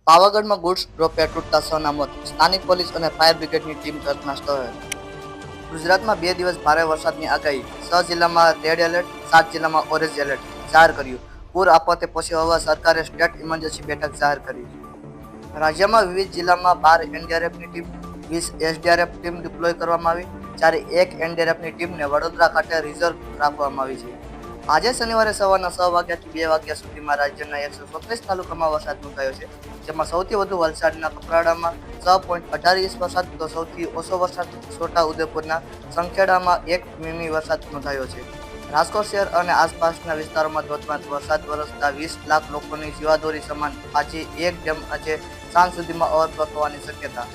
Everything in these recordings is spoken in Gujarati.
પાવાગઢમાં ગુડ્સ ડ્રોપ તૂટતા 6 ના મોત. સ્થાનિક પોલીસ અને ફાયર બ્રિગેડની ટીમ ઘટના સ્થળે. ગુજરાતમાં 2 દિવસ ભારે વરસાદની આગાહી. 6 જિલ્લામાં રેડ એલર્ટ, 7 જિલ્લામાં ઓરેન્જ એલર્ટ જાહેર કર્યું. પૂર આફતે પહોંચી હોવા સરકારે સ્ટેટ ઇમરજન્સી બેઠક જાહેર કરી. રાજ્યમાં વિવિધ જિલ્લામાં 12 એનડીઆરએફની ટીમ, 20 એસડીઆરએફ ટીમ ડિપ્લોય કરવામાં આવી, જ્યારે 1 એનડીઆરએફની ટીમને વડોદરા ખાતે રિઝર્વ રાખવામાં આવી છે. આજે શનિવારે સવારના 6 વાગ્યાથી 2 વાગ્યા સુધીમાં રાજ્યના 136 તાલુકામાં વરસાદ નોંધાયો છે, જેમાં સૌથી વધુ વલસાડના કપરાડામાં 6.18 ઇંચ વરસાદ, તો સૌથી ઓછો વરસાદ છોટાઉદેપુરના સંખેડામાં 1 મીમી વરસાદ નોંધાયો છે. રાજકોટ શહેર અને આસપાસના વિસ્તારોમાં ધોધમાર વરસાદ વરસતા 20 લાખ લોકોની જીવાદોરી સમાન આજે એક ડેમ આજે સાંજ સુધીમાં ઓવરફ્લો થવાની શક્યતા.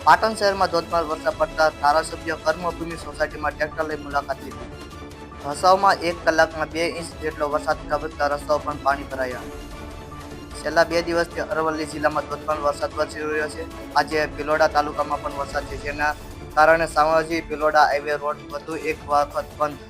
પાટણ શહેરમાં ધોધમાર વરસાદ પડતા ધારાસભ્ય કર્મભૂમિ સોસાયટીમાં ટ્રેક્ટર લઈ મુલાકાત લીધી. ભચાઉમાં 1 કલાકમાં 2 ઇંચ જેટલો વરસાદ ખાબકતા રસ્તાઓ પણ પાણી ભરાયા. છેલ્લા 2 દિવસથી અરવલ્લી જિલ્લામાં ધોધમાર વરસાદ વરસી રહ્યો છે. આજે ભિલોડા તાલુકામાં પણ વરસાદ છે, જેના કારણે શામળાજી ભિલોડા હાઈવે રોડ વધુ એક વખત બંધ.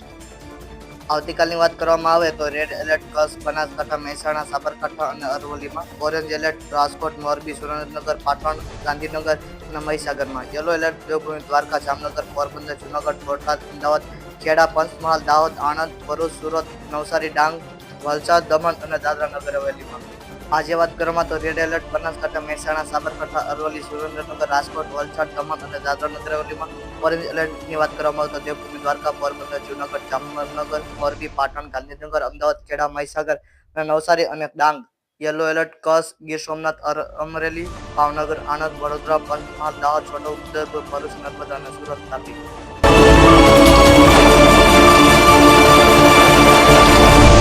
આવતીકાલની વાત કરવામાં આવે તો રેડ એલર્ટ કચ્છ, બનાસકાંઠા, મહેસાણા, સાબરકાંઠા અને અરવલ્લીમાં, ઓરેન્જ એલર્ટ રાજકોટ, મોરબી, સુરેન્દ્રનગર, પાટણ, ગાંધીનગર અને મહીસાગરમાં, યલો એલર્ટ દેવભૂમિ દ્વારકા, જામનગર, પોરબંદર, જૂનાગઢ, બોટાદ, અમદાવાદ, ખેડા, પંચમહાલ, દાહોદ, આણંદ, ભરૂચ, સુરત, નવસારી, ડાંગ, વલસાડ, દમણ અને દાદરા નગર હવેલીમાં. આજે વાત કરવામાં તો રેડ એલર્ટ બનાસકાંઠા, મહેસાણા, સાબરકાંઠા, અરવલ્લી, સુરેન્દ્રનગર, રાજકોટ, વલસાડ, દમણ અને દાદરા નગર હવેલીમાં. ઓરેન્જ એલર્ટની વાત કરવામાં આવે તો દેવભૂમિ દ્વારકા, પોરબંદર, જૂનાગઢ, જામનગર, મોરબી, પાટણ, ગાંધીનગર, અમદાવાદ, ખેડા, મહીસાગર અને નવસારી અને ડાંગ. યલો એલર્ટ કચ્છ, ગીર સોમનાથ, અમરેલી, ભાવનગર, આણંદ, વડોદરા, પંચમહાલ, દાહોદ, છોટાઉદેપુર, ભરૂચ, નર્મદા અને સુરત, તાપી.